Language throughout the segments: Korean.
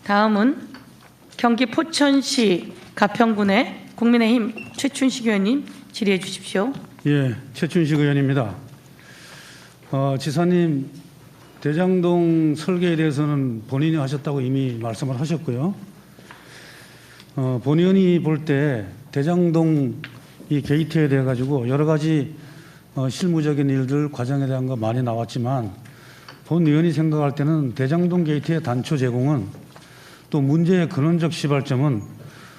다음은 경기 포천시 가평군의 국민의힘 최춘식 의원님 질의해 주십시오. 예, 최춘식 의원입니다. 지사님, 대장동 설계에 대해서는 본인이 하셨다고 이미 말씀을 하셨고요. 본의원이 볼 때 대장동 이 게이트에 대해 가지고 여러 가지 실무적인 일들 과정에 대한 거 많이 나왔지만 본 의원이 생각할 때는 대장동 게이트의 단초 제공은 또 문제의 근원적 시발점은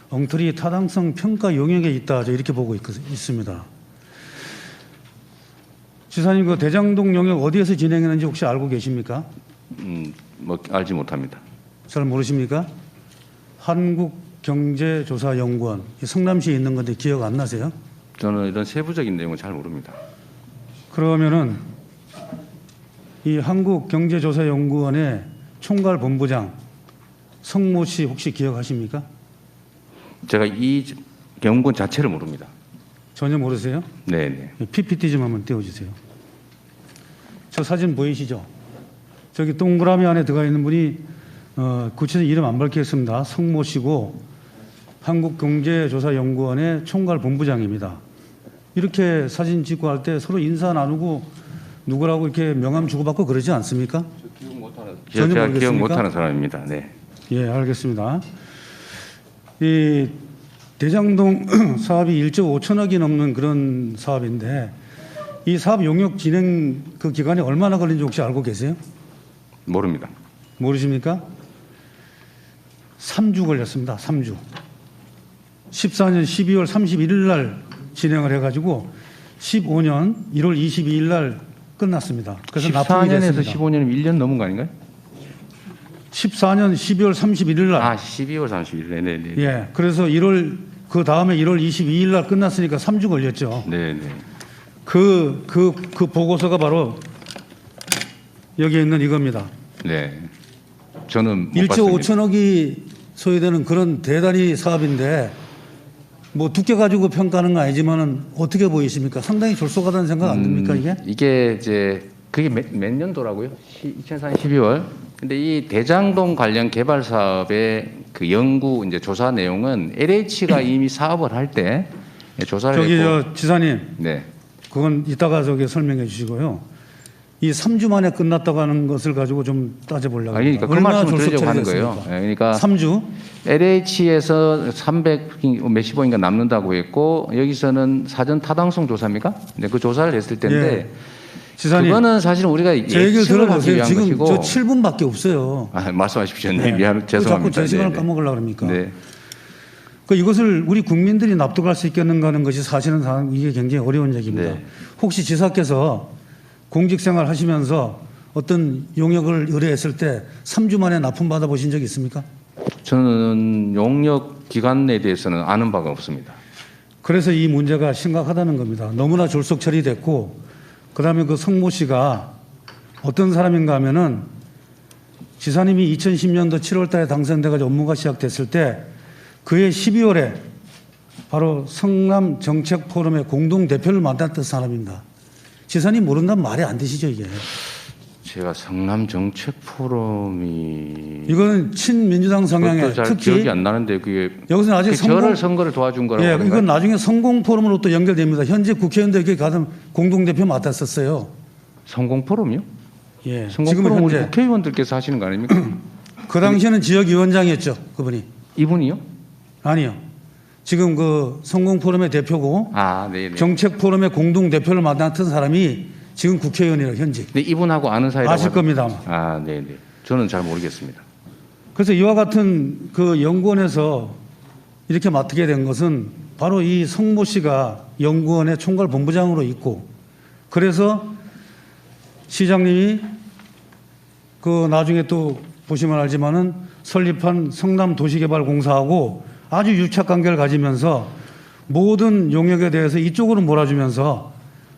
엉터리 타당성 평가 용역에 있다, 이렇게 보고 있습니다. 지사님, 그 대장동 용역 어디에서 진행했는지 혹시 알고 계십니까? 알지 못합니다. 잘 모르십니까? 한국경제조사연구원, 성남시에 있는 건데 기억 안 나세요? 저는 이런 세부적인 내용은 잘 모릅니다. 그러면은 이 한국경제조사연구원의 총괄본부장 성모 씨 혹시 기억하십니까? 제가 이 연구원 자체를 모릅니다. 전혀 모르세요? 네. PPT 좀 한번 띄워주세요. 저 사진 보이시죠? 저기 동그라미 안에 들어가 있는 분이 구체적인 이름 안 밝히겠습니다. 성모 씨고 한국경제조사연구원의 총괄본부장입니다. 이렇게 사진 찍고 할 때 서로 인사 나누고 누구라고 이렇게 명함 주고받고 그러지 않습니까? 제가 기억 못하는 사람입니다. 네. 예, 알겠습니다. 이 대장동 사업이 1조 5천억이 넘는 그런 사업인데 이 사업 용역 진행 그 기간이 얼마나 걸린지 혹시 알고 계세요? 모릅니다. 모르십니까? 3주 걸렸습니다. 3주. 14년 12월 31일 날 진행을 해가지고 15년 1월 22일 날 끝났습니다. 그래서 납품이 14년에서 됐습니다. 15년이면 1년 넘은 거 아닌가요? 14년 12월 31일 날. 12월 31일. 네. 예. 그래서 1월 그 다음에 1월 22일 날 끝났으니까 3주 걸렸죠. 네. 그 보고서가 바로 여기에 있는 이겁니다. 네. 저는 못 1조 봤습니다. 5천억이 소요되는 그런 대단히 사업인데 뭐 두께 가지고 평가하는 건 아니지만은 어떻게 보이십니까? 상당히 졸속하다는 생각 안 듭니까 이게? 이게 이제 그게 몇 년도라고요? 2004년 12월. 근데 이 대장동 관련 개발 사업의 그 연구 이제 조사 내용은 LH가 이미 사업을 할 때 조사를 저기 했고. 저 지사님, 네. 그건 이따가 저기 설명해 주시고요. 이 3주 만에 끝났다고 하는 것을 가지고 좀 따져보려고 합니다. 그러니까 그 말씀을 드리려고 하는 거예요. 됐습니까? 그러니까 3주? LH에서 300 몇십억인가 남는다고 했고 여기서는 사전 타당성 조사입니까? 네, 그 조사를 했을 텐데 예. 지사님, 그거는 사실은 우리가 제 얘기를 예측을 하기 들어보세요. 위한 지금 것이고. 저 7분밖에 없어요. 말씀하십시오. 네, 네. 미안, 죄송합니다. 자꾸 제 시간을 네. 까먹으려고 합니까? 네. 그 이것을 우리 국민들이 납득할 수 있겠는가 하는 것이 사실은 이게 굉장히 어려운 얘기입니다. 네. 혹시 지사께서 공직생활 하시면서 어떤 용역을 의뢰했을 때 3주 만에 납품 받아보신 적 있습니까? 저는 용역 기간에 대해서는 아는 바가 없습니다. 그래서 이 문제가 심각하다는 겁니다. 너무나 졸속 처리됐고 그다음에 그 성모 씨가 어떤 사람인가 하면은 지사님이 2010년도 7월 달에 당선돼가지고 업무가 시작됐을 때 그해 12월에 바로 성남 정책 포럼의 공동 대표를 맡았던 사람입니다. 지사님 모른다면 말이 안 되시죠 이게. 제가 성남 정책 포럼이 이거는 친민주당 성향에 잘 특히 기억이 안 나는데 그게 여기서 아직 저를 선거를 도와준 거라고. 예, 하는 이건 거예요? 나중에 성공 포럼으로 또 연결됩니다. 현재 국회의원들에게 가던 공동 대표 맡았었어요. 성공 포럼이요? 예, 성공 지금 포럼 우리 현재 국회의원들께서 하시는 거 아닙니까? 그 당시에는 지역위원장이었죠 그분이. 이분이요? 아니요. 지금 그 성공 포럼의 대표고 네네. 정책 포럼의 공동 대표를 맡았던 사람이 지금 국회의원이라 현직. 근데 이분하고 아는 사이라고 아실 겁니다 아마. 네네. 저는 잘 모르겠습니다. 그래서 이와 같은 그 연구원에서 이렇게 맡게 된 것은 바로 이 성모 씨가 연구원의 총괄 본부장으로 있고 그래서 시장님이 그 나중에 또 보시면 알지만은 설립한 성남도시개발공사하고 아주 유착 관계를 가지면서 모든 용역에 대해서 이쪽으로 몰아주면서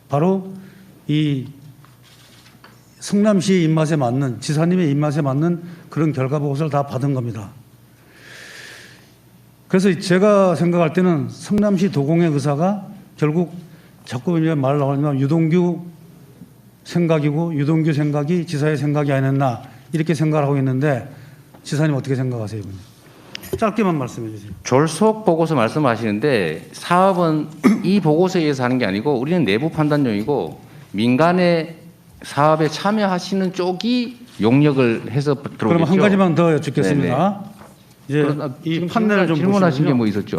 바로 이 성남시의 입맛에 맞는 지사님의 입맛에 맞는 그런 결과 보고서를 다 받은 겁니다. 그래서 제가 생각할 때는 성남시 도공의 의사가 결국 자꾸 말 나오지만 유동규 생각이고 유동규 생각이 지사의 생각이 아니었나 이렇게 생각을 하고 있는데 지사님 어떻게 생각하세요, 이분이? 짧게만 말씀해 주세요. 졸속 보고서 말씀하시는데 사업은 이 보고서에 의해서 하는 게 아니고 우리는 내부 판단용이고 민간의 사업에 참여하시는 쪽이 용역을 해서 들어오겠죠. 그럼 한 가지만 더 여쭙겠습니다. 이제 그럼, 이 지금 판넬을 좀 질문하신 게 보시면요. 뭐 있었죠?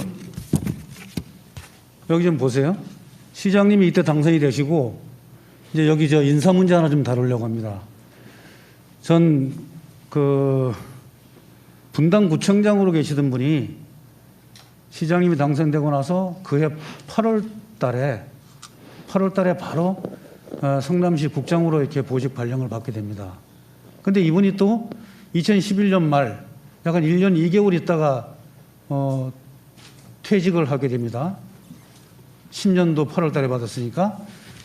여기 좀 보세요. 시장님이 이때 당선이 되시고 이제 여기 저 인사 문제 하나 좀 다루려고 합니다. 전 그 분당구청장으로 계시던 분이 시장님이 당선되고 나서 그해 8월 달에 바로 성남시 국장으로 이렇게 보직 발령을 받게 됩니다. 근데 이분이 또 2011년 말 약간 1년 2개월 있다가 퇴직을 하게 됩니다. 10년도 8월 달에 받았으니까.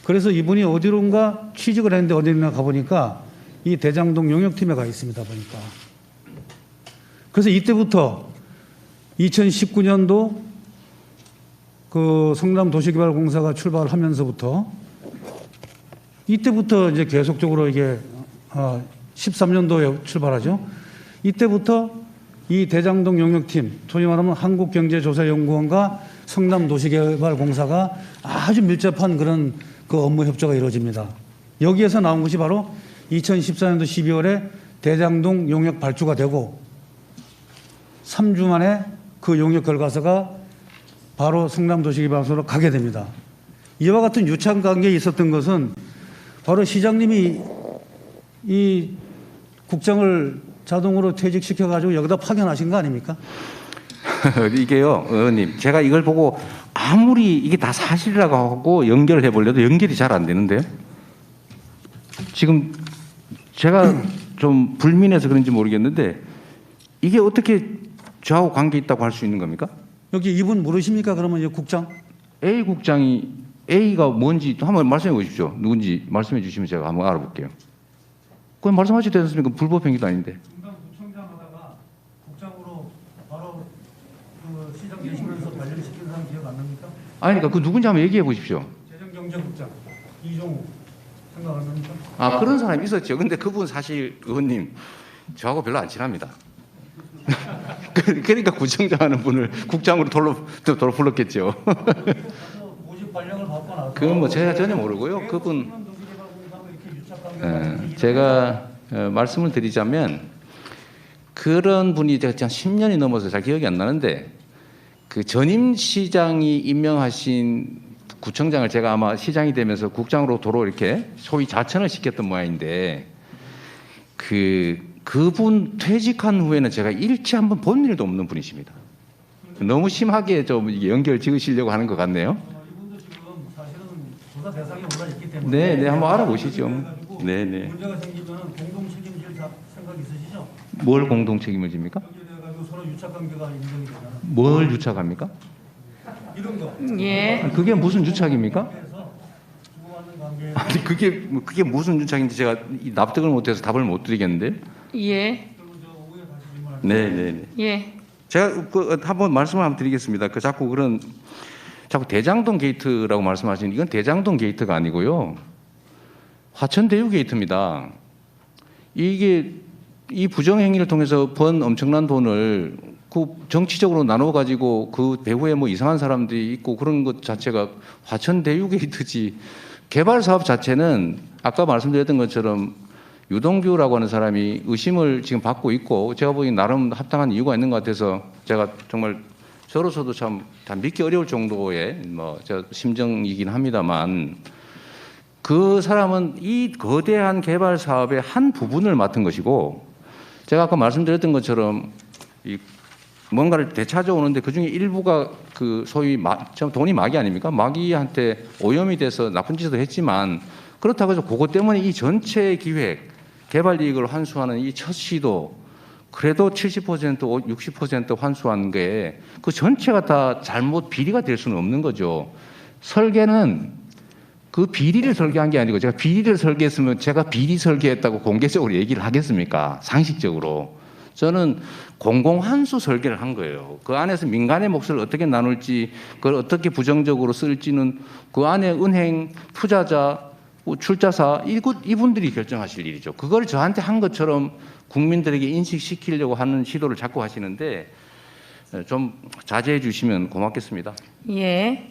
그래서 이분이 어디론가 취직을 했는데 어디론가 가보니까 이 대장동 용역팀에 가 있습니다. 보니까. 그래서 이때부터 2019년도 그 성남도시개발공사가 출발을 하면서부터 이때부터 이제 계속적으로 이게 13년도에 출발하죠. 이때부터 이 대장동 용역팀, 소위 말하면 한국경제조사연구원과 성남도시개발공사가 아주 밀접한 그런 그 업무 협조가 이루어집니다. 여기에서 나온 것이 바로 2014년도 12월에 대장동 용역 발주가 되고 3주 만에 그 용역 결과서가 바로 성남도시개발소로 가게 됩니다. 이와 같은 유착 관계에 있었던 것은 바로 시장님이 이 국장을 자동으로 퇴직시켜가지고 여기다 파견하신 거 아닙니까? 이게요, 의원님, 제가 이걸 보고 아무리 이게 다 사실이라고 하고 연결을 해보려도 연결이 잘 안 되는데요. 지금 제가 좀 불민해서 그런지 모르겠는데 이게 어떻게 저하고 관계 있다고 할 수 있는 겁니까? 여기 이분 모르십니까? 그러면 이제 국장? A 국장이 A가 뭔지 한번 말씀해 보십시오. 누군지 말씀해 주시면 제가 한번 알아볼게요. 그건 말씀하셔도 되지 않습니까? 불법행위도 아닌데. 분당구청장 하다가 국장으로 바로 그 시장 계시면서 발령시킨 사람 기억 안 납니까? 아니, 그러니까 그 누군지 한번 얘기해 보십시오. 재정경제국장 이종우 생각 안 납니까? 아, 그런 사람이 있었죠. 근데 그분 사실 의원님 저하고 별로 안 친합니다. 그러니까 구청장 하는 분을 국장으로 돌로 불렀겠죠. 모집 발령을 받고 나서 그건 뭐 제가 전혀 모르고요. 그분 제가 말씀을 드리자면 그런 분이 제가 한 10년이 넘어서 잘 기억이 안 나는데 그 전임 시장이 임명하신 구청장을 제가 아마 시장이 되면서 국장으로 도로 이렇게 소위 자천을 시켰던 모양인데 그분 퇴직한 후에는 제가 일치 한번 본 일도 없는 분이십니다. 너무 심하게 좀 연결 지으시려고 하는 것 같네요. 이분도 지금 사실은 조사 대상에 올라 있기 때문에 네, 한번 알아보시죠. 네. 문제가 생기면 공동 책임질 생각 있으시죠? 뭘 공동 책임을 집니까? 여기에 대해 가지고 서로 유착 관계가 인정이 되잖아. 뭘 유착합니까? 이런 거. 예. 그게 무슨 유착입니까? 그래서 주고받는 관계. 아니, 그게 무슨 유착인지 제가 납득을 못해서 답을 못 드리겠는데. 예. 그러면 저 오후에 다시 질문할게요. 네. 예. 제가 한번 말씀을 한번 드리겠습니다. 자꾸 대장동 게이트라고 말씀하시는 이건 대장동 게이트가 아니고요. 화천대유 게이트입니다. 이게 이 부정행위를 통해서 번 엄청난 돈을 그 정치적으로 나눠 가지고 그 배후에 뭐 이상한 사람들이 있고 그런 것 자체가 화천대유 게이트지. 개발 사업 자체는 아까 말씀드렸던 것처럼 유동규라고 하는 사람이 의심을 지금 받고 있고 제가 보기엔 나름 합당한 이유가 있는 것 같아서 제가 정말 저로서도 참 믿기 어려울 정도의 뭐 저 심정이긴 합니다만 그 사람은 이 거대한 개발 사업의 한 부분을 맡은 것이고 제가 아까 말씀드렸던 것처럼 이 뭔가를 되찾아오는데 그중에 일부가 그 소위 돈이 마귀 아닙니까? 마귀한테 오염이 돼서 나쁜 짓을 했지만 그렇다고 해서 그것 때문에 이 전체 기획 개발 이익을 환수하는 이 첫 시도 그래도 70% 60% 환수한 게 그 전체가 다 잘못 비리가 될 수는 없는 거죠. 설계는 그 비리를 설계한 게 아니고 제가 비리를 설계했으면 제가 비리 설계했다고 공개적으로 얘기를 하겠습니까? 상식적으로. 저는 공공환수 설계를 한 거예요. 그 안에서 민간의 몫을 어떻게 나눌지 그걸 어떻게 부정적으로 쓸지는 그 안에 은행, 투자자, 출자사 이분들이 결정하실 일이죠. 그걸 저한테 한 것처럼 국민들에게 인식시키려고 하는 시도를 자꾸 하시는데 좀 자제해 주시면 고맙겠습니다. 예.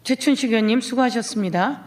최춘식 의원님 수고하셨습니다.